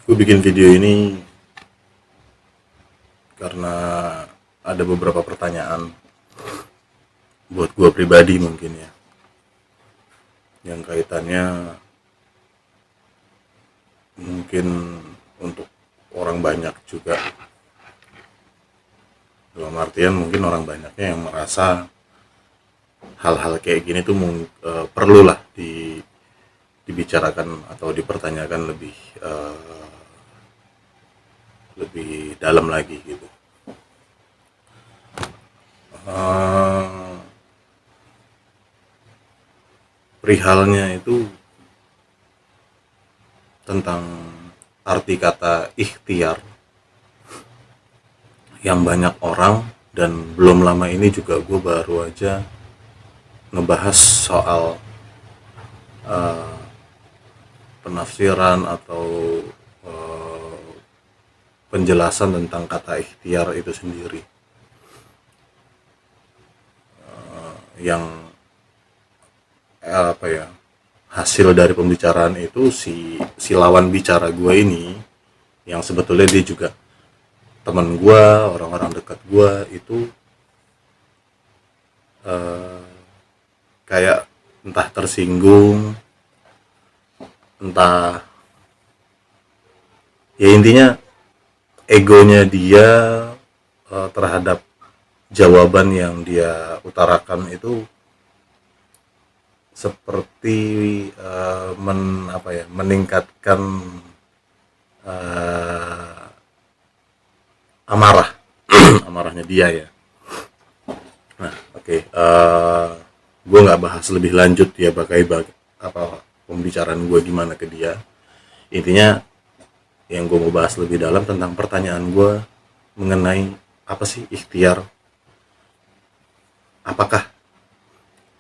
Gue bikin video ini karena ada beberapa pertanyaan buat gue pribadi mungkin ya, yang kaitannya mungkin untuk orang banyak juga, dalam artian mungkin orang banyaknya yang merasa hal-hal kayak gini tuh perlulah dibicarakan atau dipertanyakan lebih dalam lagi gitu. Perihalnya itu tentang arti kata ikhtiar yang banyak orang, dan belum lama ini juga gue baru aja ngebahas soal penafsiran atau penjelasan tentang kata ikhtiar itu sendiri, yang hasil dari pembicaraan itu si lawan bicara gue ini, yang sebetulnya dia juga teman gue, orang-orang dekat gue itu kayak entah tersinggung, entah ya intinya egonya dia terhadap jawaban yang dia utarakan itu seperti meningkatkan amarahnya dia ya. Nah, gue nggak bahas lebih lanjut ya pembicaraan gue gimana ke dia. Intinya yang gue mau bahas lebih dalam tentang pertanyaan gue mengenai apa sih ikhtiar. Apakah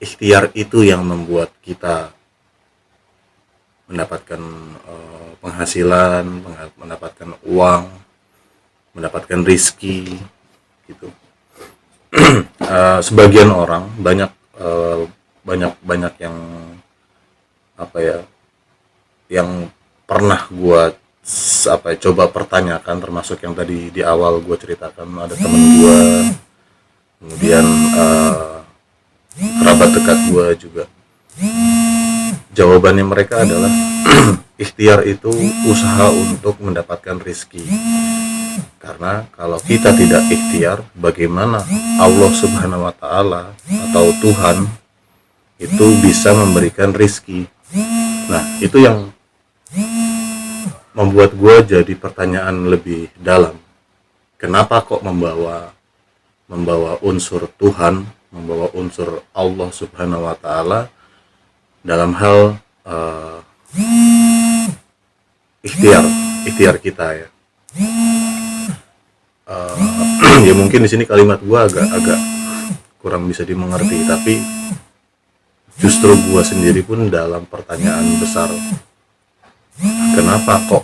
ikhtiar itu yang membuat kita mendapatkan penghasilan, mendapatkan uang, mendapatkan rizki gitu. Sebagian orang banyak yang yang pernah gue coba pertanyakan, termasuk yang tadi di awal gue ceritakan, ada temen gue, kemudian kerabat dekat gue juga. Jawabannya mereka adalah ikhtiar itu usaha untuk mendapatkan rizki. Karena kalau kita tidak ikhtiar, bagaimana Allah Subhanahu wa Ta'ala atau Tuhan itu bisa memberikan rizki? Nah, itu yang membuat gue jadi pertanyaan lebih dalam. Kenapa kok membawa unsur Tuhan, membawa unsur Allah Subhanahu wa Ta'ala dalam hal ikhtiar kita ya. Ya mungkin di sini kalimat gue agak kurang bisa dimengerti, tapi justru gue sendiri pun dalam pertanyaan besar, kenapa kok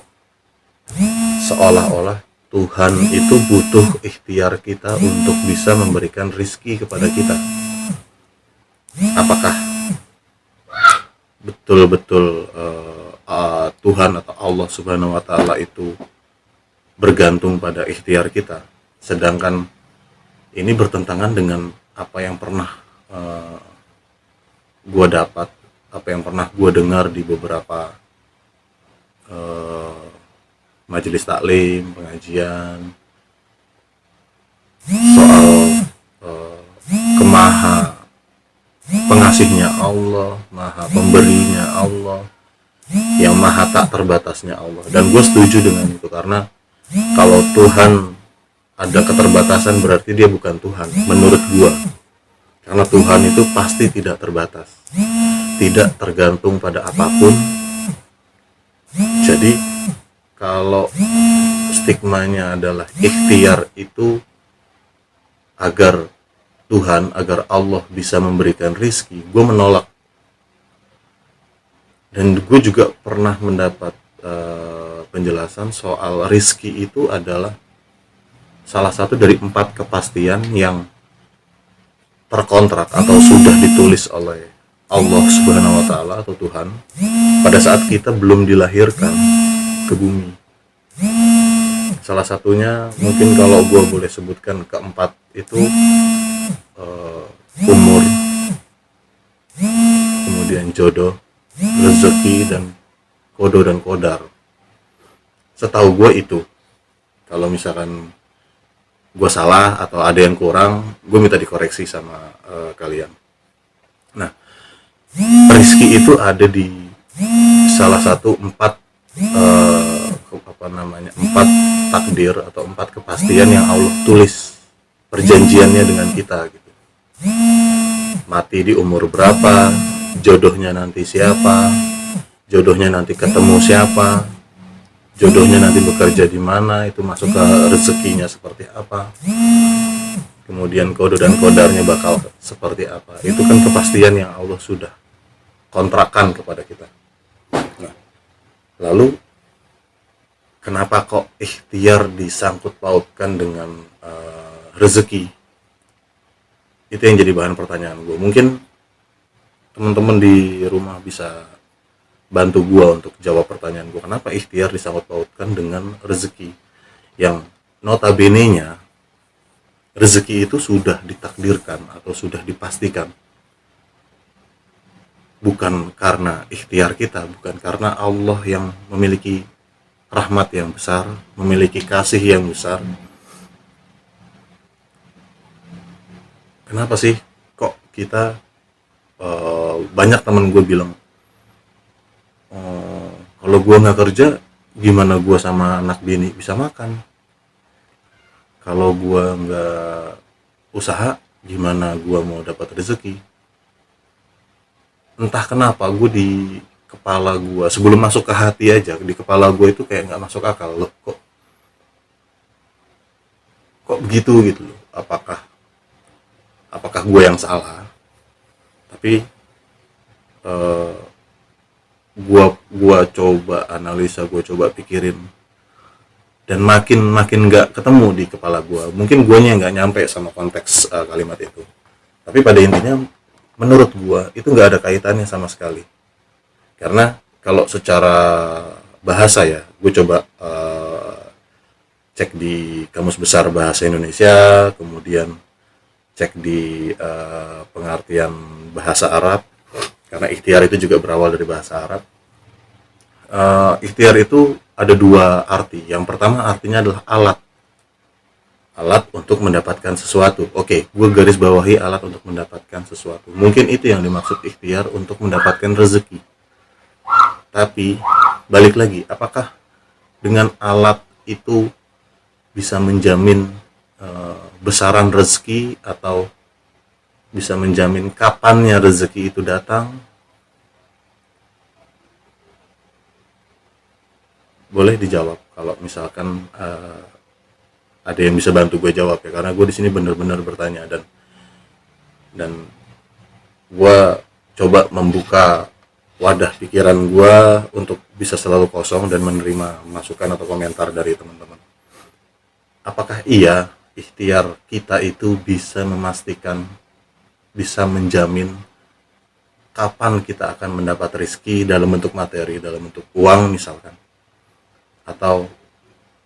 seolah-olah Tuhan itu butuh ikhtiar kita untuk bisa memberikan rizki kepada kita? Apakah betul-betul Tuhan atau Allah Subhanahu wa Ta'ala itu bergantung pada ikhtiar kita, sedangkan ini bertentangan dengan apa yang pernah gue dapat, apa yang pernah gue dengar di beberapa majelis taklim, pengajian soal pengasihnya Allah, maha pemberinya Allah, yang maha tak terbatasnya Allah. Dan gue setuju dengan itu, karena kalau Tuhan ada keterbatasan berarti dia bukan Tuhan menurut gue. Karena Tuhan itu pasti tidak terbatas, tidak tergantung pada apapun. Jadi kalau stigmanya adalah ikhtiar itu agar Tuhan, agar Allah bisa memberikan rizki, gue menolak. Dan gue juga pernah mendapat penjelasan soal rizki itu adalah salah satu dari 4 kepastian yang terkontrak atau sudah ditulis oleh Allah Subhanahu wa Ta'ala atau Tuhan pada saat kita belum dilahirkan ke bumi. Salah satunya mungkin kalau gue boleh sebutkan keempat itu umur, kemudian jodoh, rezeki, dan kodo dan kodar. Setahu gue itu. Kalau misalkan gue salah atau ada yang kurang, gue minta dikoreksi sama kalian. Nah, rezeki itu ada di salah satu empat takdir atau empat kepastian yang Allah tulis perjanjiannya dengan kita gitu. Mati di umur berapa, jodohnya nanti siapa, jodohnya nanti ketemu siapa, jodohnya nanti bekerja di mana, itu masuk ke rezekinya seperti apa, kemudian kode dan kodarnya bakal seperti apa. Itu kan kepastian yang Allah sudah kontrakkan kepada kita. Nah, lalu kenapa kok ikhtiar disangkut pautkan dengan rezeki? Itu yang jadi bahan pertanyaan gue. Mungkin teman-teman di rumah bisa bantu gue untuk jawab pertanyaan gue. Kenapa ikhtiar disangkut pautkan dengan rezeki? Yang notabene-nya rezeki itu sudah ditakdirkan atau sudah dipastikan. Bukan karena ikhtiar kita, bukan karena Allah yang memiliki rahmat yang besar, memiliki kasih yang besar. Kenapa sih kok kita banyak teman gue bilang, kalau gue nggak kerja gimana gue sama anak bini bisa makan, kalau gue nggak usaha gimana gue mau dapat rezeki. Entah kenapa gue di kepala gue, sebelum masuk ke hati aja, di kepala gue itu kayak nggak masuk akal loh, kok begitu gitu loh. Apakah gue yang salah? Tapi gue coba analisa, gue coba pikirin, dan makin nggak ketemu di kepala gue. Mungkin guanya nggak nyampe sama konteks kalimat itu, tapi pada intinya menurut gue itu nggak ada kaitannya sama sekali. Karena kalau secara bahasa ya, gue coba cek di Kamus Besar Bahasa Indonesia, kemudian cek di pengertian bahasa Arab, karena ikhtiar itu juga berawal dari bahasa Arab. Ikhtiar itu ada dua arti. Yang pertama artinya adalah alat untuk mendapatkan sesuatu. Oke, gue garis bawahi alat untuk mendapatkan sesuatu. Mungkin itu yang dimaksud ikhtiar untuk mendapatkan rezeki. Tapi balik lagi, apakah dengan alat itu bisa menjamin besaran rezeki atau bisa menjamin kapannya rezeki itu datang? Boleh dijawab kalau misalkan ada yang bisa bantu gue jawab ya, karena gue di sini benar-benar bertanya, dan gue coba membuka wadah pikiran gue untuk bisa selalu kosong dan menerima masukan atau komentar dari teman-teman. Apakah iya ikhtiar kita itu bisa memastikan, bisa menjamin kapan kita akan mendapat rezeki dalam bentuk materi, dalam bentuk uang misalkan? Atau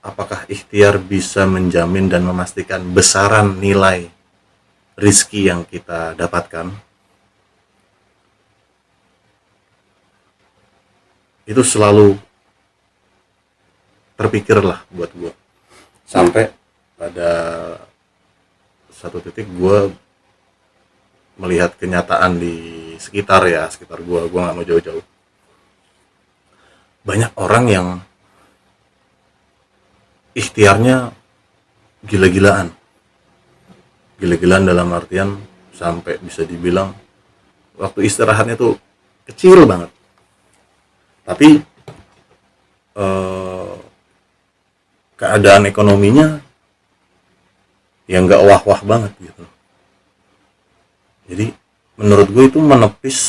apakah ikhtiar bisa menjamin dan memastikan besaran nilai rezeki yang kita dapatkan? Itu selalu terpikirlah buat gue. Sampai pada satu titik gue melihat kenyataan di sekitar gue nggak mau jauh-jauh. Banyak orang yang ikhtiarnya gila-gilaan dalam artian sampai bisa dibilang waktu istirahatnya tuh kecil banget, tapi keadaan ekonominya yang nggak wah-wah banget gitu. Jadi menurut gue itu menepis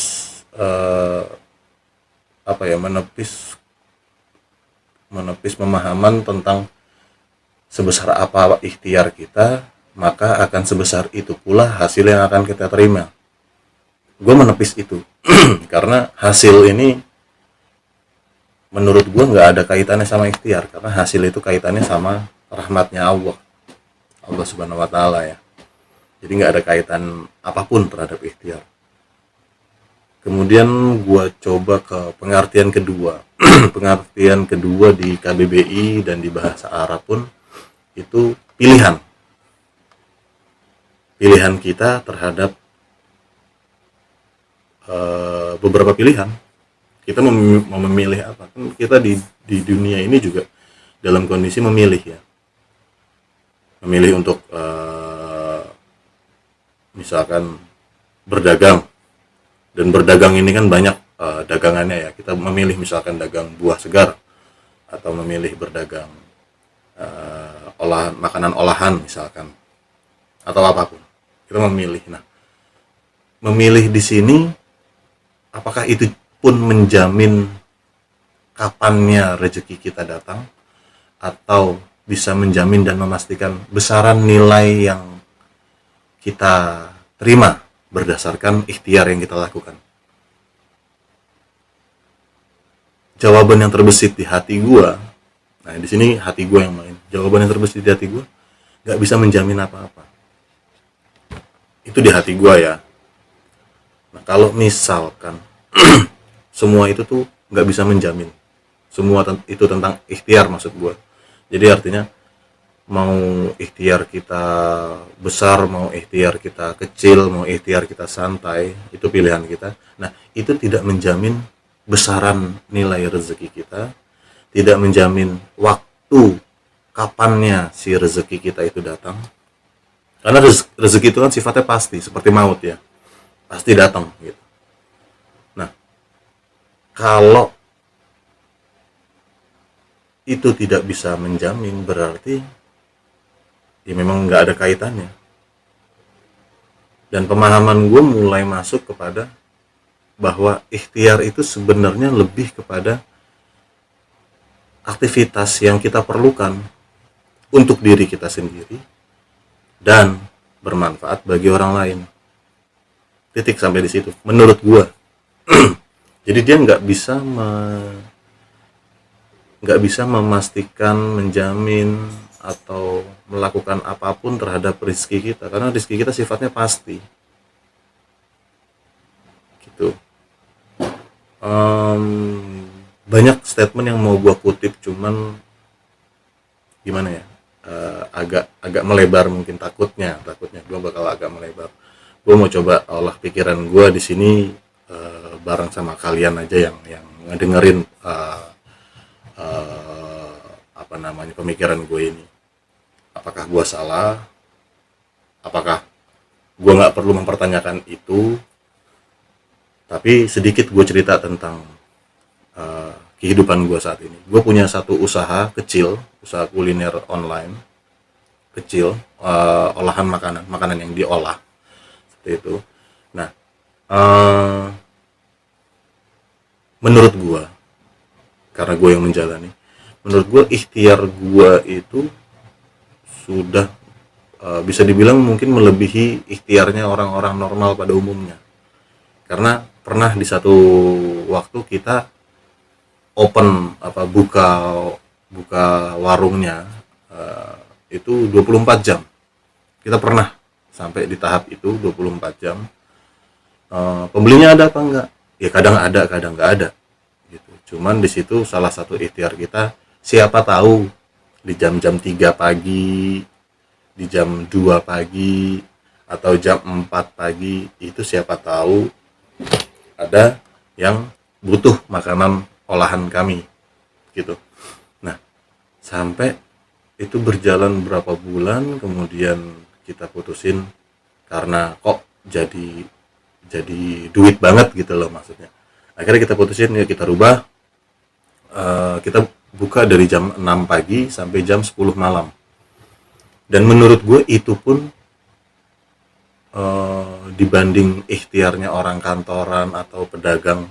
menepis pemahaman tentang sebesar apa ikhtiar kita, maka akan sebesar itu pula hasil yang akan kita terima. Gue menepis itu karena hasil ini menurut gue nggak ada kaitannya sama ikhtiar, karena hasil itu kaitannya sama rahmatnya Allah Subhanahu wa taala ya. Jadi nggak ada kaitan apapun terhadap ikhtiar. Kemudian gue coba ke pengertian kedua. Pengertian kedua di KBBI dan di bahasa Arab pun itu pilihan kita terhadap beberapa pilihan. Kita mau memilih apa? Kan kita di dunia ini juga dalam kondisi memilih ya, memilih untuk misalkan berdagang, dan berdagang ini kan banyak dagangannya ya. Kita memilih misalkan dagang buah segar, atau memilih berdagang makanan olahan misalkan, atau apapun. Kita memilih. Nah, memilih di sini apakah itu pun menjamin kapannya rezeki kita datang, atau bisa menjamin dan memastikan besaran nilai yang kita terima berdasarkan ikhtiar yang kita lakukan. Jawaban yang terbesit di hati gua, nah di sini hati gua yang main. Jawaban yang terbesit di hati gua nggak bisa menjamin apa-apa. Itu di hati gua ya. Nah, kalau misalkan semua itu tuh nggak bisa menjamin, semua itu tentang ikhtiar maksud gue. Jadi artinya mau ikhtiar kita besar, mau ikhtiar kita kecil, mau ikhtiar kita santai, itu pilihan kita. Nah, itu tidak menjamin besaran nilai rezeki kita, tidak menjamin waktu kapannya si rezeki kita itu datang. Karena rezeki itu kan sifatnya pasti, seperti maut ya, pasti datang gitu. Kalau itu tidak bisa menjamin, berarti ya memang nggak ada kaitannya. Dan pemahaman gue mulai masuk kepada bahwa ikhtiar itu sebenarnya lebih kepada aktivitas yang kita perlukan untuk diri kita sendiri dan bermanfaat bagi orang lain. Titik sampai di situ menurut gue. Jadi dia nggak bisa memastikan, menjamin atau melakukan apapun terhadap rezeki kita, karena rezeki kita sifatnya pasti. Gitu. Banyak statement yang mau gua kutip, cuman gimana ya? Agak melebar mungkin, takutnya gua bakal agak melebar. Gua mau coba olah pikiran gua di sini bareng sama kalian aja yang ngedengerin pemikiran gue ini. Apakah gue salah? Apakah gue nggak perlu mempertanyakan itu? Tapi sedikit gue cerita tentang kehidupan gue saat ini. Gue punya satu usaha kecil, usaha kuliner online kecil, olahan makanan yang diolah seperti itu. Nah, menurut gue, karena gue yang menjalani, menurut gue ikhtiar gue itu sudah bisa dibilang mungkin melebihi ikhtiarnya orang-orang normal pada umumnya. Karena pernah di satu waktu kita buka warungnya itu 24 jam. Kita pernah sampai di tahap itu 24 jam. Pembelinya ada apa enggak? Ya kadang ada, kadang enggak ada gitu. Cuman di situ salah satu ikhtiar kita, siapa tahu di jam-jam 3 pagi, di jam 2 pagi, atau jam 4 pagi, itu siapa tahu ada yang butuh makanan olahan kami gitu. Nah, sampai itu berjalan berapa bulan, kemudian kita putusin karena kok jadi duit banget gitu loh maksudnya. Akhirnya kita putusin, ya kita rubah, kita buka dari jam 6 pagi sampai jam 10 malam. Dan menurut gue itu pun dibanding ikhtiarnya orang kantoran atau pedagang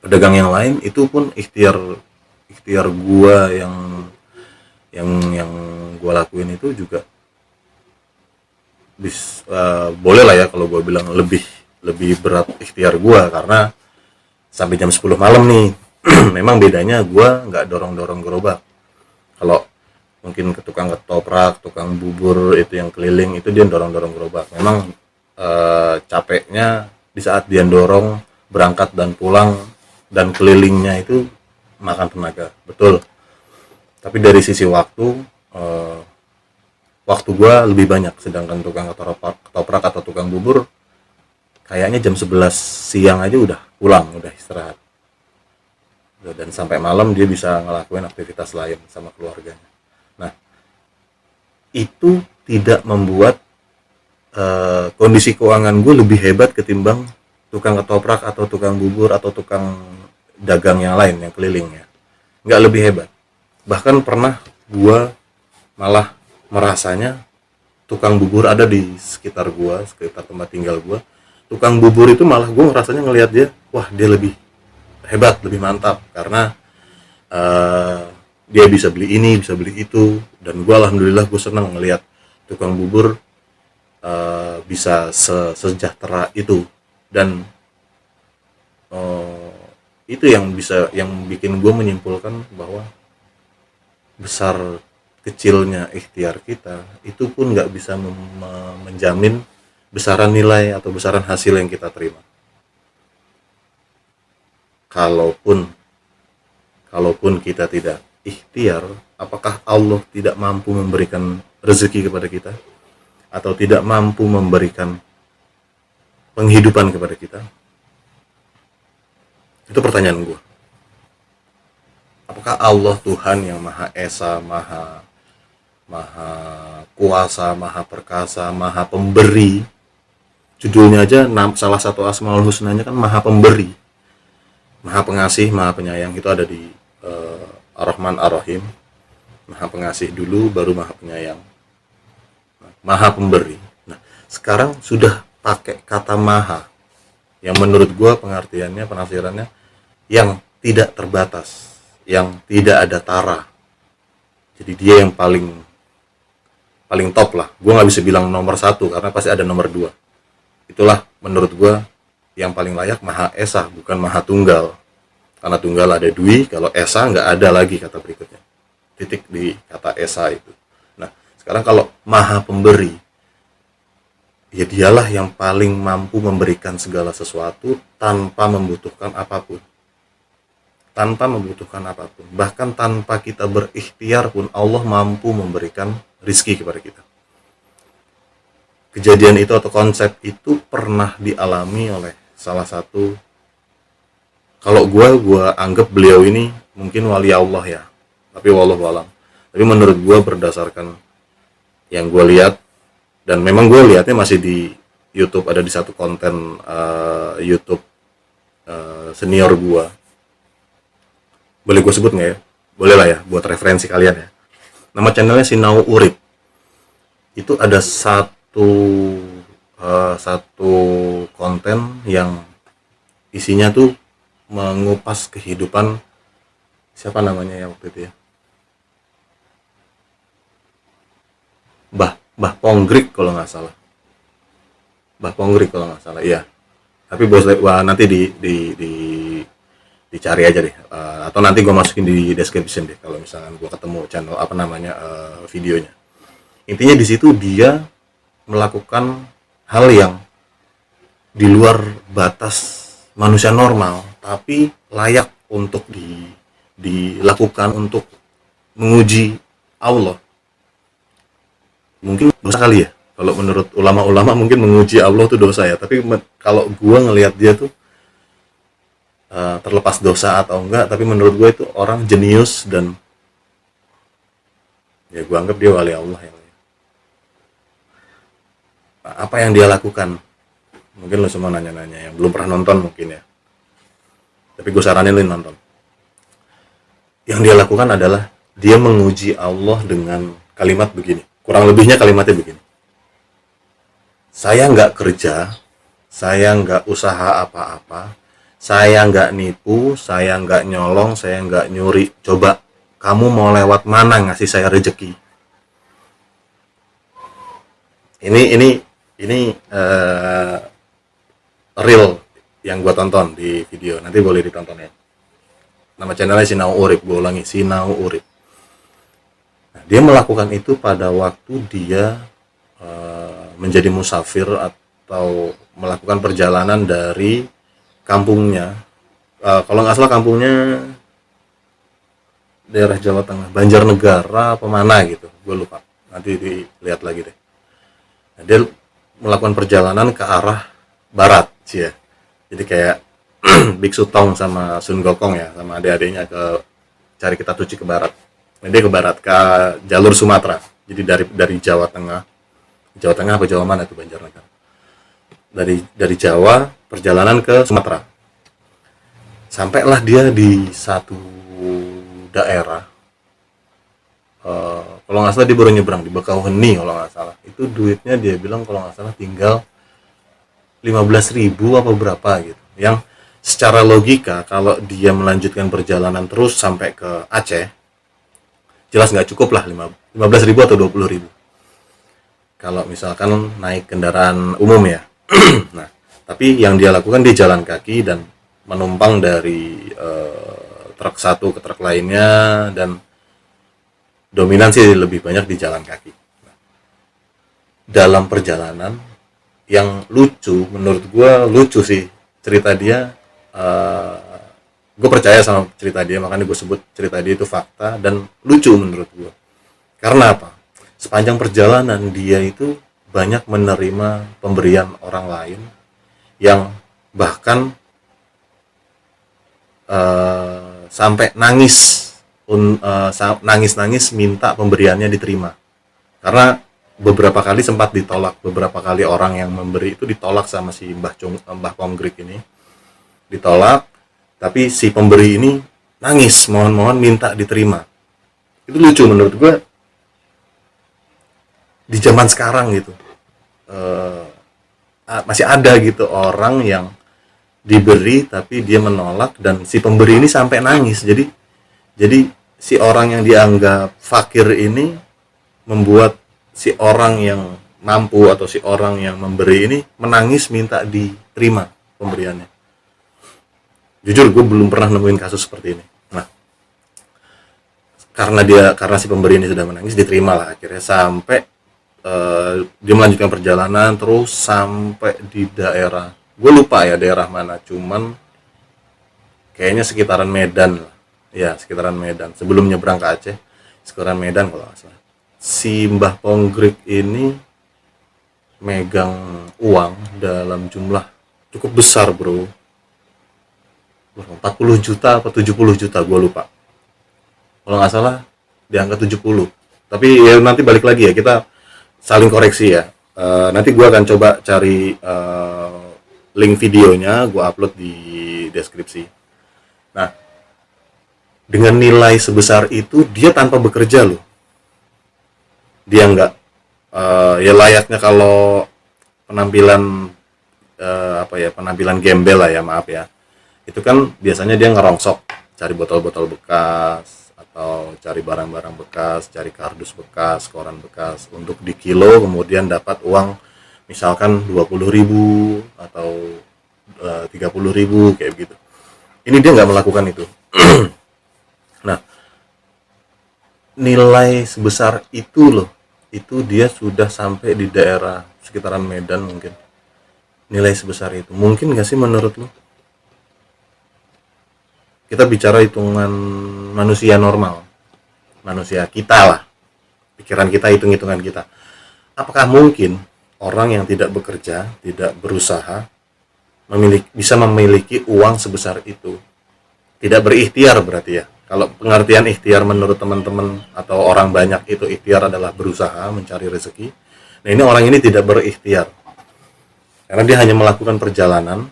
pedagang yang lain, itu pun ikhtiar gue yang gue lakuin itu juga boleh lah ya kalau gue bilang lebih berat ikhtiar gue, karena sampai jam 10 malam nih. Memang bedanya gue nggak dorong-dorong gerobak. Kalau mungkin ke tukang ketoprak, tukang bubur itu yang keliling, itu dia dorong-dorong gerobak. Memang capeknya di saat dia dorong berangkat dan pulang dan kelilingnya itu makan tenaga, betul. Tapi dari sisi waktu, waktu gue lebih banyak, sedangkan tukang ketoprak atau tukang bubur kayaknya jam 11 siang aja udah pulang, udah istirahat, dan sampai malam dia bisa ngelakuin aktivitas lain sama keluarganya. Nah, itu tidak membuat kondisi keuangan gue lebih hebat ketimbang tukang ketoprak atau tukang bubur atau tukang dagang yang lain yang kelilingnya. Nggak lebih hebat. Bahkan pernah gue malah merasanya tukang bubur ada di sekitar gue, sekitar tempat tinggal gue. Tukang bubur itu malah gue ngerasanya ngelihat dia, wah dia lebih hebat, lebih mantap, karena dia bisa beli ini, bisa beli itu. Dan gue alhamdulillah gue senang ngelihat tukang bubur bisa sejahtera itu. Dan itu yang bikin gue menyimpulkan bahwa besar kecilnya ikhtiar kita itu pun nggak bisa menjamin besaran nilai atau besaran hasil yang kita terima. Kalaupun kita tidak ikhtiar, apakah Allah tidak mampu memberikan rezeki kepada kita atau tidak mampu memberikan penghidupan kepada kita? Itu pertanyaan gue. Apakah Allah Tuhan yang Maha Esa, Maha Kuasa, Maha Perkasa, Maha Pemberi? Judulnya aja, salah satu Asmaul Husnanya kan Maha Pemberi, Maha Pengasih, Maha Penyayang. Itu ada di Ar-Rahman Ar-Rahim. Maha Pengasih dulu, baru Maha Penyayang. Maha Pemberi. Nah, sekarang sudah pakai kata Maha, yang menurut gue pengertiannya, penafsirannya yang tidak terbatas, yang tidak ada tara. Jadi dia yang paling top lah. Gue nggak bisa bilang nomor 1 karena pasti ada nomor 2. Itulah menurut gue yang paling layak Maha Esa, bukan Maha Tunggal. Karena Tunggal ada Dwi, kalau Esa nggak ada lagi kata berikutnya. Titik di kata Esa itu. Nah, sekarang kalau Maha Pemberi, ya dialah yang paling mampu memberikan segala sesuatu tanpa membutuhkan apapun. Bahkan tanpa kita berikhtiar pun Allah mampu memberikan rizki kepada kita. Kejadian itu atau konsep itu pernah dialami oleh salah satu, kalau gue anggap beliau ini mungkin wali Allah ya, tapi wallahu alam. Tapi menurut gue berdasarkan yang gue lihat, dan memang gue lihatnya masih di YouTube, ada di satu konten YouTube senior gue. Boleh gue sebut nggak ya? Boleh lah ya, buat referensi kalian ya. Nama channelnya Sinau Urip. Itu ada satu konten yang isinya tuh mengupas kehidupan, siapa namanya ya waktu itu ya? Mbah Ponggrik kalau nggak salah. Iya. Tapi nanti dicari aja deh, atau nanti gue masukin di description deh kalau misalkan gue ketemu channel videonya. Intinya di situ dia melakukan hal yang di luar batas manusia normal, tapi layak untuk dilakukan untuk menguji Allah. Mungkin dosa kali ya, kalau menurut ulama-ulama mungkin menguji Allah itu dosa ya, tapi kalau gue ngelihat dia tuh terlepas dosa atau enggak, tapi menurut gue itu orang jenius, dan ya gue anggap dia wali Allah ya. Apa yang dia lakukan, mungkin lo semua nanya-nanya yang belum pernah nonton mungkin ya, tapi gue saranin lo nonton. Yang dia lakukan adalah dia menguji Allah dengan kalimat begini, kurang lebihnya kalimatnya begini: saya nggak kerja, saya nggak usaha apa-apa, saya nggak nipu, saya nggak nyolong, saya nggak nyuri. Coba kamu mau lewat mana ngasih saya rezeki? Ini real yang gue tonton di video, nanti boleh ditonton ya. Nama channelnya Sinau Urip, gue ulangi, Sinau Urip. Nah, dia melakukan itu pada waktu dia menjadi musafir atau melakukan perjalanan dari kampungnya. Kalau nggak salah kampungnya daerah Jawa Tengah, Banjarnegara apa mana gitu, gue lupa. Nanti dilihat lagi deh. Nah, dia melakukan perjalanan ke arah barat sih ya. Jadi kayak Biksu Tong sama Sun Gokong ya, sama adik-adiknya ke cari kitab suci ke barat. Nah, dia ke barat, ke jalur Sumatera. Jadi dari Jawa Tengah apa Jawa mana itu Banjarnegara. Dari Jawa perjalanan ke Sumatera. Sampailah dia di satu daerah. Kalau nggak salah dia baru nyebrang di Bakauheni kalau nggak salah. Itu duitnya dia bilang kalau nggak salah tinggal 15.000 apa berapa gitu. Yang secara logika kalau dia melanjutkan perjalanan terus sampai ke Aceh, jelas nggak cukup lah 15.000 atau 20.000. Kalau misalkan naik kendaraan umum ya. Nah, tapi yang dia lakukan dia jalan kaki dan menumpang dari truk satu ke truk lainnya, dan dominansi lebih banyak di jalan kaki. Nah, dalam perjalanan yang lucu, menurut gue lucu sih cerita dia. Gue percaya sama cerita dia, makanya gue sebut cerita dia itu fakta dan lucu menurut gue. Karena apa? Sepanjang perjalanan dia itu banyak menerima pemberian orang lain yang bahkan sampai nangis minta pemberiannya diterima. Karena beberapa kali sempat ditolak, beberapa kali orang yang memberi itu ditolak sama si Mbah Ponggrik ini, ditolak, tapi si pemberi ini nangis mohon minta diterima. Itu lucu menurut gue di zaman sekarang gitu. Masih ada gitu orang yang diberi tapi dia menolak, dan si pemberi ini sampai nangis. Jadi si orang yang dianggap fakir ini membuat si orang yang mampu atau si orang yang memberi ini menangis minta diterima pemberiannya. Jujur gue belum pernah nemuin kasus seperti ini. Nah, karena si pemberi ini sudah menangis, diterima lah akhirnya sampai dia melanjutkan perjalanan terus sampai di daerah, gue lupa ya daerah mana, cuman kayaknya sekitaran Medan lah. Ya, sekitaran Medan. Sebelum nyebrang ke Aceh, sekitaran Medan kalau nggak salah. Si Mbah Ponggrik ini megang uang dalam jumlah cukup besar, bro. 40 juta atau 70 juta, gue lupa. Kalau nggak salah di angka 70. Tapi ya nanti balik lagi ya, kita saling koreksi ya. Nanti gue akan coba cari link videonya, gue upload di deskripsi. Nah, dengan nilai sebesar itu dia tanpa bekerja loh. Dia nggak ya layaknya kalau penampilan penampilan gembel lah ya, maaf ya. Itu kan biasanya dia ngerongsok, cari botol-botol bekas atau cari barang-barang bekas, cari kardus bekas, koran bekas untuk dikilo, kemudian dapat uang misalkan 20.000 atau 30.000 kayak gitu. Ini dia nggak melakukan itu. Nah, nilai sebesar itu loh, itu dia sudah sampai di daerah sekitaran Medan mungkin. Nilai sebesar itu mungkin nggak sih menurut lo? Kita bicara hitungan manusia normal, manusia kita lah, pikiran kita, hitung-hitungan kita. Apakah mungkin orang yang tidak bekerja, tidak berusaha, bisa memiliki uang sebesar itu? Tidak berikhtiar berarti ya. Kalau pengertian ikhtiar menurut teman-teman atau orang banyak itu ikhtiar adalah berusaha mencari rezeki. Nah, ini orang ini tidak berikhtiar. Karena dia hanya melakukan perjalanan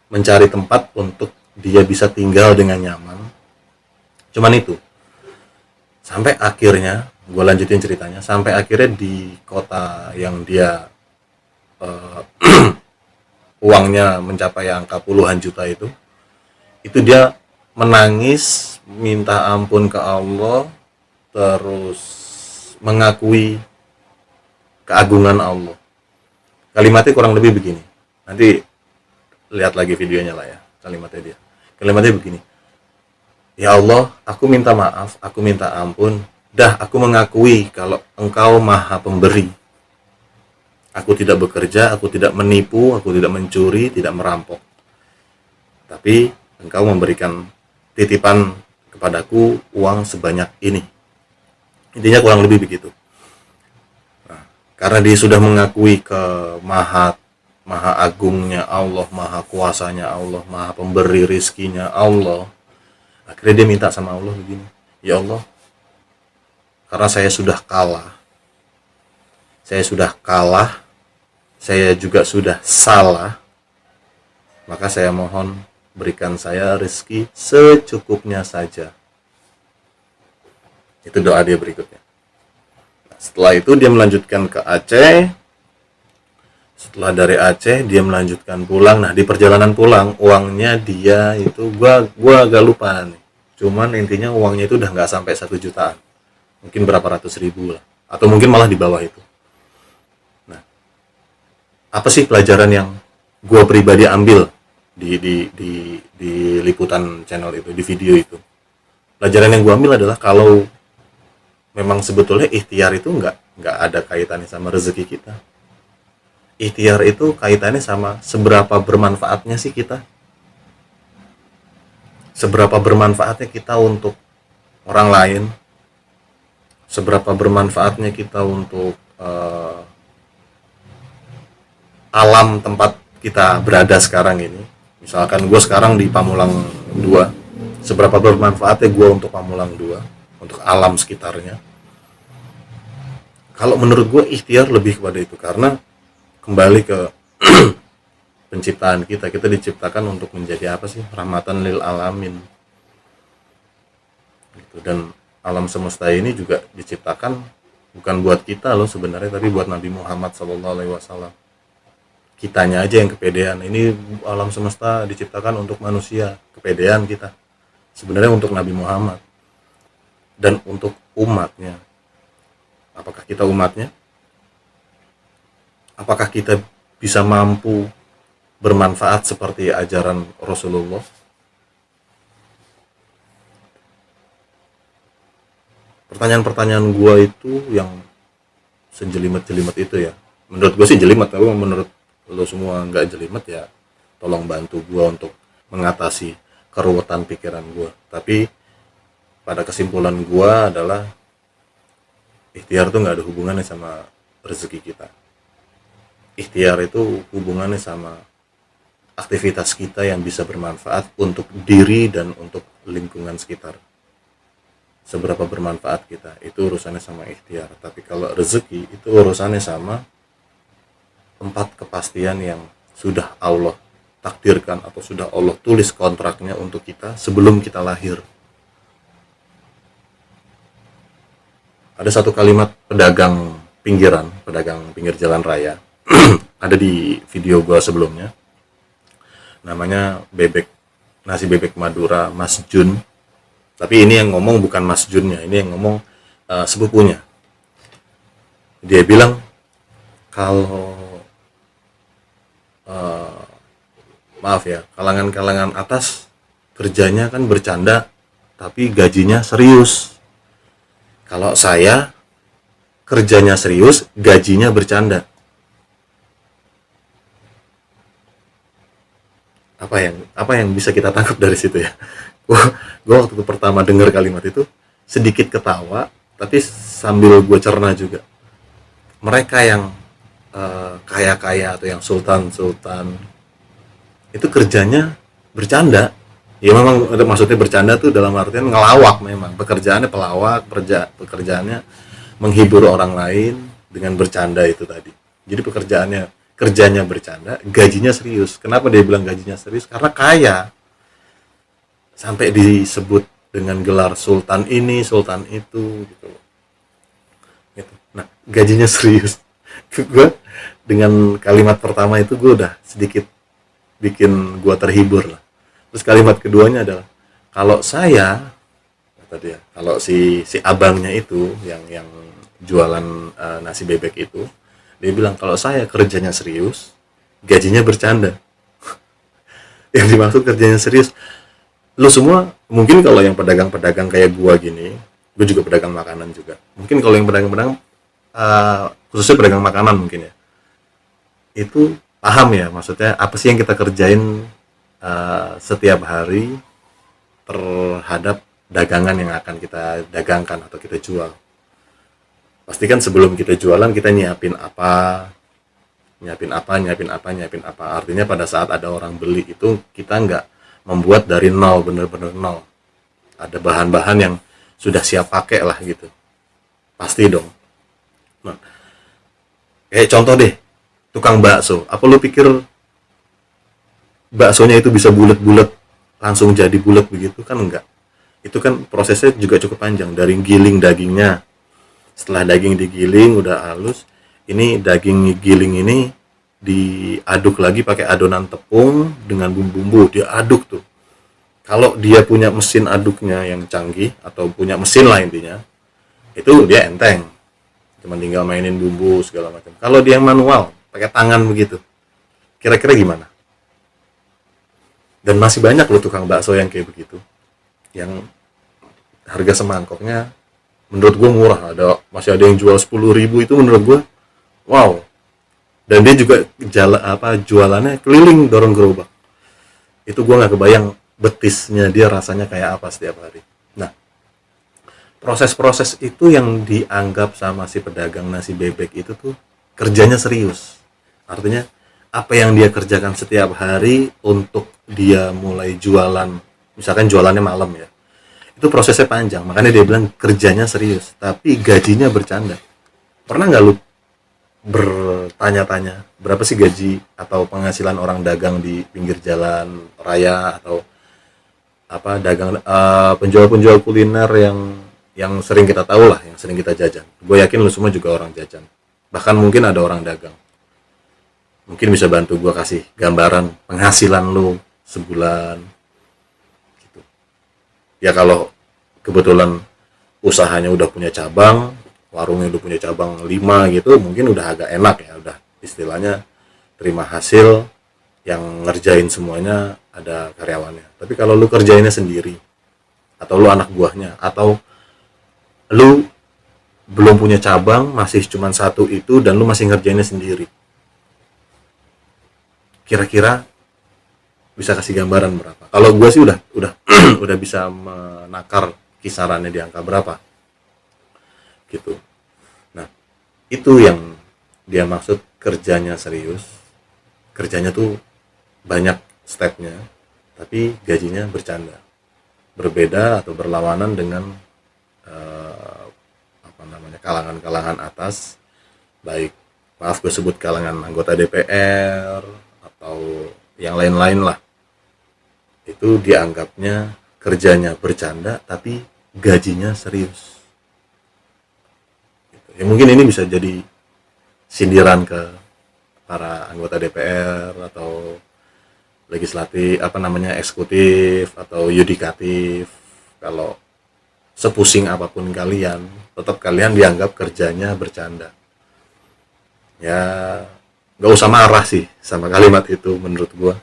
mencari tempat untuk dia bisa tinggal dengan nyaman. Cuman itu. Sampai akhirnya, gue lanjutin ceritanya, sampai akhirnya di kota yang dia uangnya mencapai angka puluhan juta itu dia menangis, minta ampun ke Allah, terus mengakui keagungan Allah. Kalimatnya kurang lebih begini. Nanti lihat lagi videonya lah ya, kalimatnya dia. Kalimatnya begini, ya Allah, aku minta maaf, aku minta ampun, dah aku mengakui kalau Engkau Maha Pemberi. Aku tidak bekerja, aku tidak menipu, aku tidak mencuri, tidak merampok. Tapi Engkau memberikan titipan kepadaku uang sebanyak ini. Intinya kurang lebih begitu. Nah, karena dia sudah mengakui ke maha agungnya Allah, maha kuasanya Allah, maha pemberi rizkinya Allah, akhirnya dia minta sama Allah begini, ya Allah, karena saya sudah kalah, saya juga sudah salah, maka saya mohon berikan saya rezeki secukupnya saja. Itu doa dia berikutnya. Nah, setelah itu dia melanjutkan ke Aceh. Setelah dari Aceh dia melanjutkan pulang. Nah, di perjalanan pulang uangnya dia itu gua agak lupa nih. Cuman intinya uangnya itu udah nggak sampai 1 jutaan. Mungkin berapa ratus ribu lah, atau mungkin malah di bawah itu. Nah, apa sih pelajaran yang gua pribadi ambil di liputan channel itu, di video itu? Pelajaran yang gua ambil adalah kalau memang sebetulnya ikhtiar itu nggak ada kaitannya sama rezeki kita. Ikhtiar itu kaitannya sama seberapa bermanfaatnya sih kita. Seberapa bermanfaatnya kita untuk orang lain. Seberapa bermanfaatnya kita untuk alam tempat kita berada sekarang ini. Misalkan gue sekarang di Pamulang 2. Seberapa bermanfaatnya gue untuk Pamulang 2, untuk alam sekitarnya. Kalau menurut gue ikhtiar lebih kepada itu, karena kembali ke penciptaan kita diciptakan untuk menjadi apa sih, rahmatan lil alamin gitu. Dan alam semesta ini juga diciptakan bukan buat kita loh sebenarnya, tapi buat Nabi Muhammad SAW. Kitanya aja yang kepedean. Ini alam semesta diciptakan untuk manusia, kepedean kita. Sebenarnya untuk Nabi Muhammad dan untuk umatnya. Apakah kita umatnya? Apakah kita bisa mampu bermanfaat seperti ajaran Rasulullah? Pertanyaan-pertanyaan gue itu yang sejelimet-jelimet itu ya. Menurut gue sih jelimet, tapi menurut lo semua nggak jelimet ya tolong bantu gue untuk mengatasi keruwetan pikiran gue. Tapi pada kesimpulan gue adalah ikhtiar itu nggak ada hubungannya sama rezeki kita. Ikhtiar itu hubungannya sama aktivitas kita yang bisa bermanfaat untuk diri dan untuk lingkungan sekitar. Seberapa bermanfaat kita, itu urusannya sama ikhtiar. Tapi kalau rezeki itu urusannya sama 4 kepastian yang sudah Allah takdirkan atau sudah Allah tulis kontraknya untuk kita sebelum kita lahir. Ada satu kalimat pedagang pinggir jalan raya ada di video gua sebelumnya, namanya nasi bebek Madura Mas Jun. Tapi ini yang ngomong bukan Mas Junnya, ini yang ngomong sepupunya. Dia bilang kalau maaf ya, kalangan atas kerjanya kan bercanda tapi gajinya serius. Kalau saya kerjanya serius, gajinya bercanda. Apa yang bisa kita tangkap dari situ ya? Gue waktu itu pertama dengar kalimat itu sedikit ketawa, tapi sambil gue cerna juga. Mereka yang kaya-kaya atau yang sultan-sultan itu kerjanya bercanda. Ya memang maksudnya bercanda tuh dalam artian ngelawak, memang pekerjaannya pelawak, pekerjaannya menghibur orang lain dengan bercanda itu tadi. Jadi kerjanya bercanda, gajinya serius. Kenapa dia bilang gajinya serius? Karena kaya. Sampai disebut dengan gelar sultan ini, sultan itu gitu. Nah, gajinya serius. Gue dengan kalimat pertama itu gue udah sedikit bikin gue terhibur lah. Terus kalimat keduanya adalah kalau saya tadi ya, kalau si abangnya itu yang jualan nasi bebek itu, dia bilang kalau saya kerjanya serius, gajinya bercanda. Yang dimaksud kerjanya serius, lu semua mungkin kalau yang pedagang-pedagang kayak gua gini, gua juga pedagang makanan juga. Mungkin kalau yang pedagang-pedagang khususnya pedagang makanan mungkin ya, itu paham ya maksudnya apa sih yang kita kerjain setiap hari terhadap dagangan yang akan kita dagangkan atau kita jual. Pasti kan sebelum kita jualan kita nyiapin apa, nyiapin apa. Artinya pada saat ada orang beli itu kita nggak membuat dari nol, bener-bener nol. Ada bahan-bahan yang sudah siap pakai lah gitu. Pasti dong. Nah, kayak contoh deh, tukang bakso. Apa lu pikir baksonya itu bisa bulat-bulat langsung jadi bulat begitu? Kan enggak. Itu kan prosesnya juga cukup panjang, dari giling dagingnya. Setelah daging digiling udah halus, ini daging giling ini diaduk lagi pakai adonan tepung dengan bumbu-bumbu, diaduk tuh. Kalau dia punya mesin aduknya yang canggih atau punya mesin lah intinya, itu dia enteng, cuma tinggal mainin bumbu segala macam. Kalau dia manual pakai tangan begitu, kira-kira gimana? Dan masih banyak loh tukang bakso yang kayak begitu, yang harga semangkoknya menurut gue murah, masih ada yang jual 10.000, itu menurut gue wow. Dan dia juga jualannya keliling dorong gerobak. Itu gue nggak kebayang betisnya dia rasanya kayak apa setiap hari. Nah, proses-proses itu yang dianggap sama si pedagang nasi bebek itu tuh kerjanya serius. Artinya apa yang dia kerjakan setiap hari untuk dia mulai jualan, misalkan jualannya malam ya, itu prosesnya panjang, makanya dia bilang kerjanya serius tapi gajinya bercanda. Pernah nggak lu bertanya-tanya berapa sih gaji atau penghasilan orang dagang di pinggir jalan raya atau dagang penjual-penjual kuliner yang sering kita tahu lah, yang sering kita jajan. Gue yakin lu semua juga orang jajan, bahkan mungkin ada orang dagang. Mungkin bisa bantu gue kasih gambaran penghasilan lu sebulan gitu. Ya kalau kebetulan usahanya udah punya cabang, warungnya udah punya cabang 5 gitu, mungkin udah agak enak ya, udah istilahnya terima hasil yang ngerjain semuanya ada karyawannya. Tapi kalau lu kerjainnya sendiri, atau lu anak buahnya, atau lu belum punya cabang, masih cuma satu itu dan lu masih ngerjainnya sendiri, kira-kira bisa kasih gambaran berapa? Kalau gue sih udah udah bisa menakar kisarannya di angka berapa gitu. Nah, itu yang dia maksud kerjanya serius. Kerjanya tuh banyak stepnya, tapi gajinya bercanda. Berbeda atau berlawanan dengan kalangan-kalangan atas, baik maaf gue sebut kalangan anggota DPR atau yang lain-lain lah. Itu dianggapnya kerjanya bercanda tapi gajinya serius. Ya mungkin ini bisa jadi sindiran ke para anggota DPR atau legislatif, eksekutif atau yudikatif. Kalau sepusing apapun kalian, tetap kalian dianggap kerjanya bercanda. Ya nggak usah marah sih sama kalimat itu menurut gua,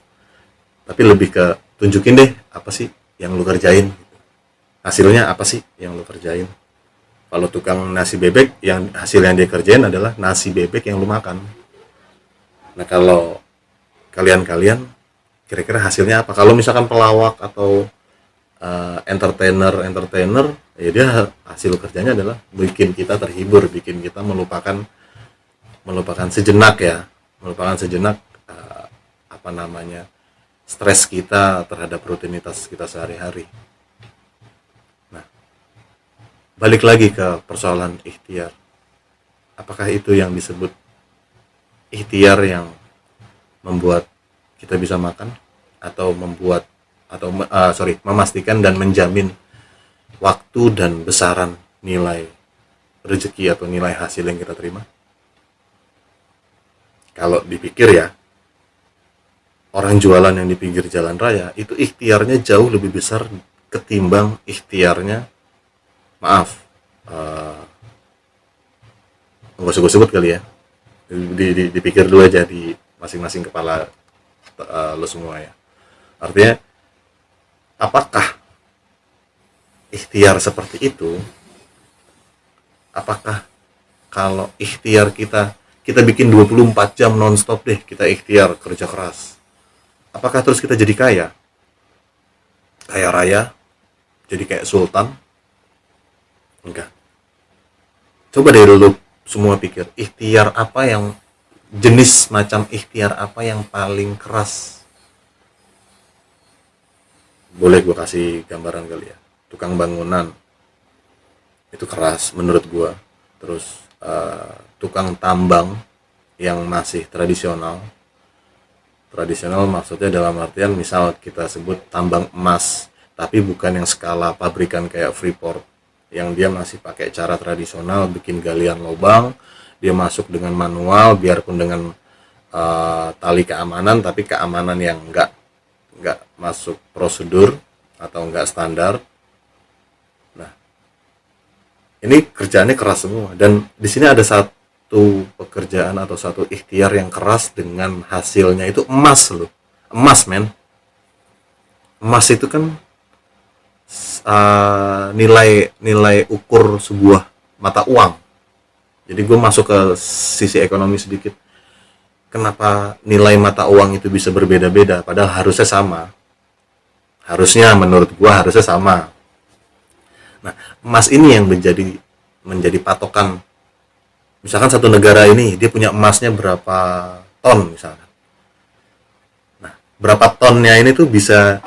tapi lebih ke tunjukin deh apa sih yang lu kerjain, hasilnya apa sih yang lu kerjain. Kalau tukang nasi bebek, yang hasil yang dia kerjain adalah nasi bebek yang lu makan. Nah kalau kalian kira-kira hasilnya apa? Kalau misalkan pelawak atau entertainer, ya dia hasil kerjanya adalah bikin kita terhibur, bikin kita melupakan sejenak ya, stres kita terhadap rutinitas kita sehari-hari. Nah, balik lagi ke persoalan ikhtiar. Apakah itu yang disebut ikhtiar yang membuat kita bisa makan, atau memastikan dan menjamin waktu dan besaran nilai rezeki atau nilai hasil yang kita terima? Kalau dipikir ya, orang jualan yang di pinggir jalan raya itu ikhtiarnya jauh lebih besar ketimbang ikhtiarnya, nggak usah gue sebut kali ya, dipikir dulu aja di masing-masing kepala lo semua ya. Artinya, apakah ikhtiar seperti itu, apakah kalau ikhtiar kita bikin 24 jam nonstop deh, kita ikhtiar kerja keras, apakah terus kita jadi kaya raya, jadi kayak sultan? Enggak. Coba deh dulu semua pikir, ikhtiar apa yang, jenis macam ikhtiar apa yang paling keras? Boleh gue kasih gambaran kali ya. Tukang bangunan itu keras menurut gue. Terus tukang tambang yang masih tradisional maksudnya dalam artian misal kita sebut tambang emas, tapi bukan yang skala pabrikan kayak Freeport, yang dia masih pakai cara tradisional, bikin galian lubang, dia masuk dengan manual, biarpun dengan tali keamanan, tapi keamanan yang enggak masuk prosedur atau enggak standar. Nah, ini kerjaannya keras semua, dan di sini ada satu pekerjaan atau satu ikhtiar yang keras dengan hasilnya itu emas loh. Emas, men. Emas itu kan nilai ukur sebuah mata uang. Jadi gue masuk ke sisi ekonomi sedikit. Kenapa nilai mata uang itu bisa berbeda-beda padahal harusnya sama? Harusnya menurut gue harusnya sama. Nah, emas ini yang menjadi patokan. Misalkan satu negara ini dia punya emasnya berapa ton misalkan. Nah, berapa tonnya ini tuh bisa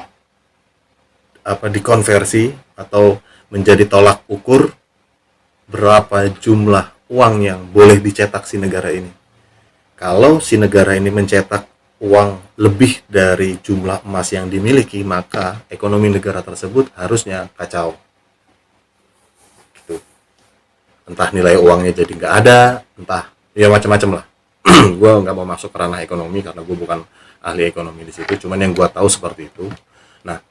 dikonversi atau menjadi tolak ukur berapa jumlah uang yang boleh dicetak si negara ini. Kalau si negara ini mencetak uang lebih dari jumlah emas yang dimiliki, maka ekonomi negara tersebut harusnya kacau. Gitu. Entah nilai uangnya jadi nggak ada, entah ya macam-macam lah. Gue nggak mau masuk ke ranah ekonomi karena gue bukan ahli ekonomi di situ. Cuman yang gue tahu seperti itu. Nah,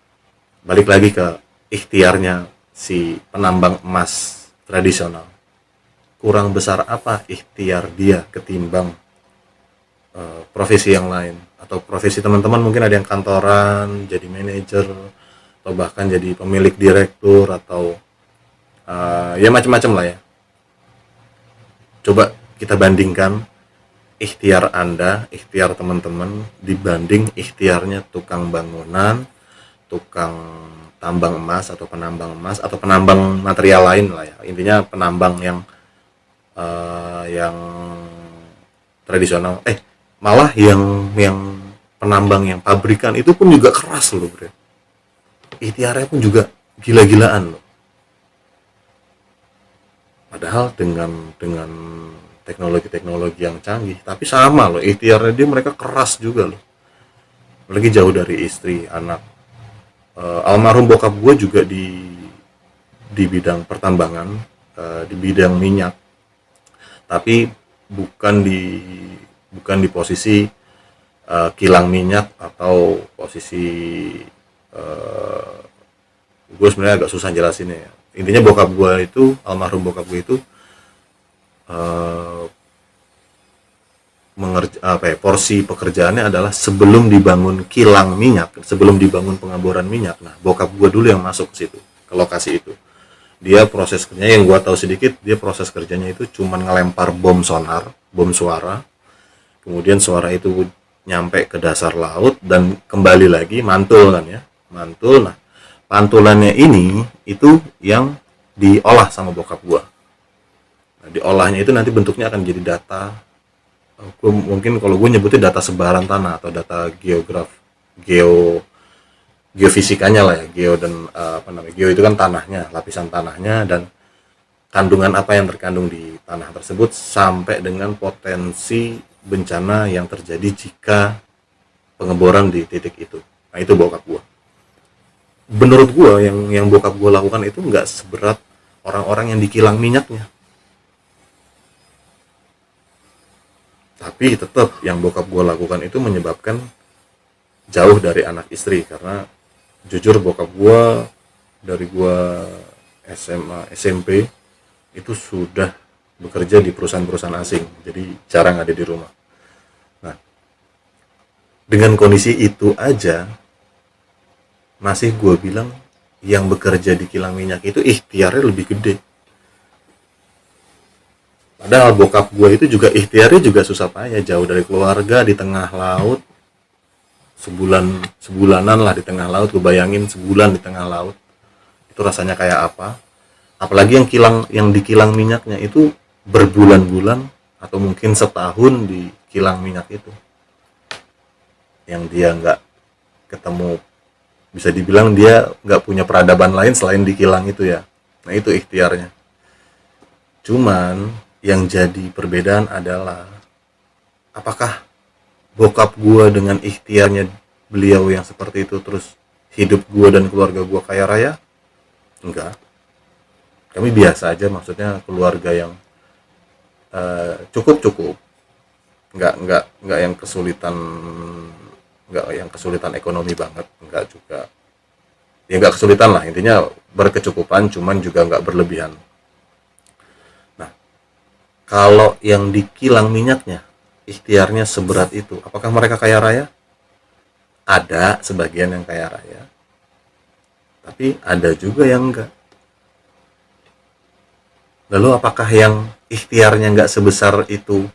balik lagi ke ikhtiarnya si penambang emas tradisional. Kurang besar apa ikhtiar dia ketimbang profesi yang lain, atau profesi teman-teman mungkin ada yang kantoran, jadi manajer, atau bahkan jadi pemilik direktur, atau ya macam-macam lah ya. Coba kita bandingkan ikhtiar Anda, ikhtiar teman-teman dibanding ikhtiarnya tukang bangunan, tukang tambang emas atau penambang emas atau penambang material lain lah ya. Intinya penambang yang tradisional. Malah yang penambang yang pabrikan itu pun juga keras loh, bro. Ikhtiarnya pun juga gila-gilaan loh. Padahal dengan teknologi-teknologi yang canggih, tapi sama loh ikhtiarnya dia, mereka keras juga loh. Lagi jauh dari istri, anak. Almarhum bokap gue juga di bidang pertambangan, di bidang minyak, tapi bukan di posisi kilang minyak atau posisi gue sebenarnya agak susah jelasinnya ya. Intinya bokap gue itu, almarhum bokap gue itu porsi pekerjaannya adalah sebelum dibangun kilang minyak, sebelum dibangun pengeboran minyak. Nah, bokap gue dulu yang masuk ke situ, ke lokasi itu. Dia proses kerjanya, yang gue tahu sedikit, dia proses kerjanya itu cuman ngelempar bom sonar, bom suara. Kemudian suara itu nyampe ke dasar laut dan kembali lagi mantul kan ya, mantul. Nah, pantulannya ini itu yang diolah sama bokap gua. Nah, diolahnya itu nanti bentuknya akan jadi data. Mungkin kalau gue nyebutnya data sebaran tanah atau data geofisikanya lah ya. Geo itu kan tanahnya, lapisan tanahnya, dan kandungan apa yang terkandung di tanah tersebut sampai dengan potensi bencana yang terjadi jika pengeboran di titik itu. Nah, itu bokap gua. Menurut gua yang bokap gua lakukan itu nggak seberat orang-orang yang di kilang minyaknya. Tapi tetap yang bokap gua lakukan itu menyebabkan jauh dari anak istri, karena jujur bokap gua dari gua SMA, SMP itu sudah bekerja di perusahaan-perusahaan asing, jadi jarang ada di rumah. Nah, dengan kondisi itu aja masih gue bilang yang bekerja di kilang minyak itu ikhtiarnya lebih gede. Padahal bokap gue itu juga ikhtiarnya juga susah payah, jauh dari keluarga di tengah laut, sebulanan lah di tengah laut. Gue bayangin sebulan di tengah laut itu rasanya kayak apa. Apalagi yang di kilang minyaknya itu berbulan-bulan atau mungkin setahun di kilang minyak itu, yang dia nggak ketemu, bisa dibilang dia nggak punya peradaban lain selain di kilang itu ya. Nah itu ikhtiarnya. Cuman yang jadi perbedaan adalah apakah bokap gua dengan ikhtiarnya beliau yang seperti itu terus hidup gua dan keluarga gua kaya raya? Enggak. Kami biasa aja, maksudnya keluarga yang cukup, nggak yang kesulitan, nggak yang kesulitan ekonomi banget, nggak juga, ya nggak kesulitan lah, intinya berkecukupan, cuman juga nggak berlebihan. Nah, kalau yang di kilang minyaknya ikhtiarnya seberat itu, apakah mereka kaya raya? Ada sebagian yang kaya raya, tapi ada juga yang enggak. Lalu apakah yang ikhtiarnya nggak sebesar itu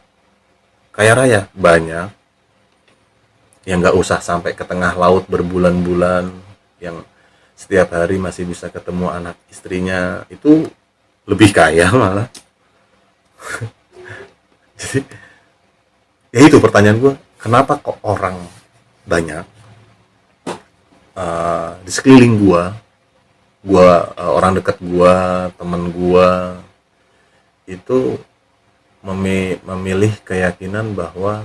kaya raya? Banyak yang nggak usah sampai ke tengah laut berbulan-bulan, yang setiap hari masih bisa ketemu anak istrinya, itu lebih kaya malah. Jadi ya itu pertanyaan gue, kenapa kok orang banyak di sekeliling gue, orang dekat gue, temen gue itu memilih keyakinan bahwa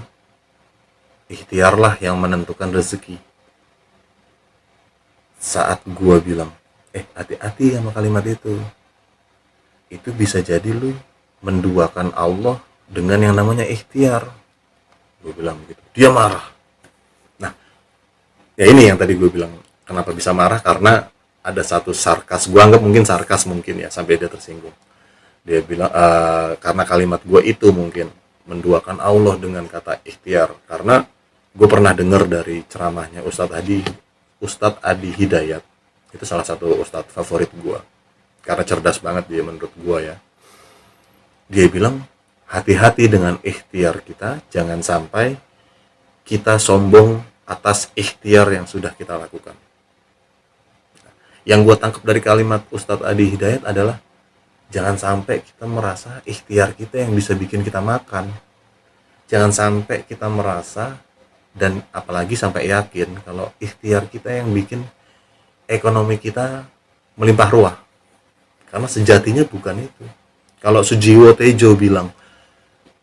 ikhtiarlah yang menentukan rezeki. Saat gue bilang, hati-hati sama kalimat itu bisa jadi lu menduakan Allah dengan yang namanya ikhtiar. Gue bilang begitu, dia marah. Nah, ya ini yang tadi gue bilang, kenapa bisa marah, karena ada satu sarkas, gue anggap mungkin sarkas mungkin ya, sampai dia tersinggung. Dia bilang karena kalimat gue itu mungkin menduakan Allah dengan kata ikhtiar, karena gue pernah dengar dari ceramahnya Ustadz Adi Hidayat. Itu salah satu ustadz favorit gue karena cerdas banget dia menurut gue ya. Dia bilang hati-hati dengan ikhtiar kita, jangan sampai kita sombong atas ikhtiar yang sudah kita lakukan. Yang gue tangkap dari kalimat Ustadz Adi Hidayat adalah jangan sampai kita merasa ikhtiar kita yang bisa bikin kita makan. Jangan sampai kita merasa dan apalagi sampai yakin kalau ikhtiar kita yang bikin ekonomi kita melimpah ruah. Karena sejatinya bukan itu. Kalau Sujiwo Tejo bilang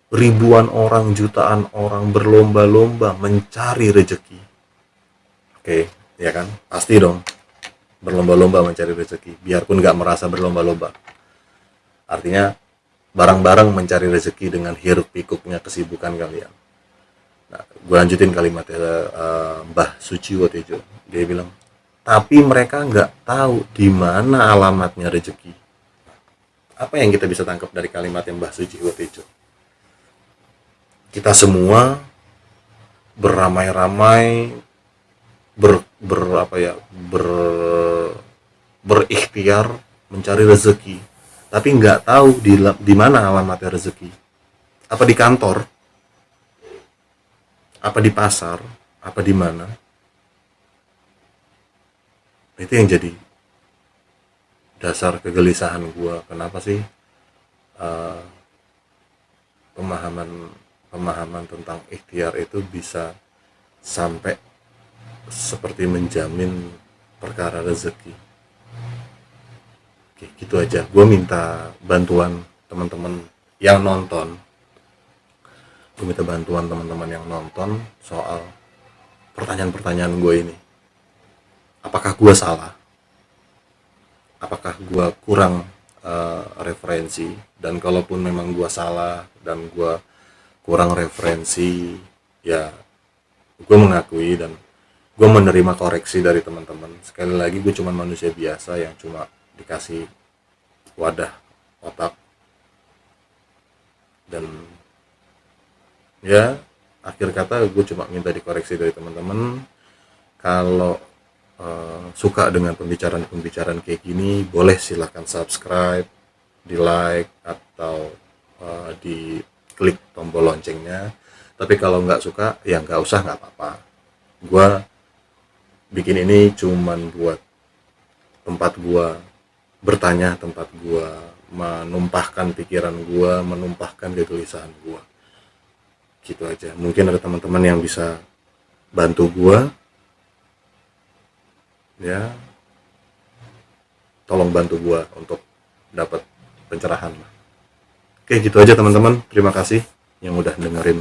ribuan orang, jutaan orang berlomba-lomba mencari rezeki. Oke, ya kan? Pasti dong berlomba-lomba mencari rezeki, biarpun nggak merasa berlomba-lomba. Artinya bareng-bareng mencari rezeki dengan hiruk pikuknya kesibukan kalian. Nah, gue lanjutin kalimatnya Mbah Sujiwo Tejo. Dia bilang, tapi mereka nggak tahu di mana alamatnya rezeki. Apa yang kita bisa tangkap dari kalimat yang Mbah Sujiwo Tejo? Kita semua beramai-ramai berikhtiar mencari rezeki, tapi nggak tahu di mana alamatnya rezeki. Apa di kantor? Apa di pasar? Apa di mana? Itu yang jadi dasar kegelisahan gue. Kenapa sih pemahaman tentang ikhtiar itu bisa sampai seperti menjamin perkara rezeki. Oke, gitu aja. Gue minta bantuan teman-teman yang nonton. Soal pertanyaan-pertanyaan gue ini. Apakah gue salah? Apakah gue kurang referensi? Dan kalaupun memang gue salah dan gue kurang referensi, ya gue mengakui dan gue menerima koreksi dari teman-teman. Sekali lagi, gue cuma manusia biasa yang cuma dikasih wadah otak, dan ya akhir kata gue cuma minta dikoreksi dari teman-teman. Kalau suka dengan pembicaraan-pembicaraan kayak gini, boleh silahkan subscribe, di like, atau di klik tombol loncengnya. Tapi kalau nggak suka ya nggak usah, nggak apa-apa. Gua bikin ini cuman buat tempat gua bertanya, tempat gua menumpahkan pikiran gua, menumpahkan kegelisahan gua, gitu aja. Mungkin ada teman-teman yang bisa bantu gua, ya tolong bantu gua untuk dapat pencerahan lah. Oke, gitu aja teman-teman. Terima kasih yang udah dengerin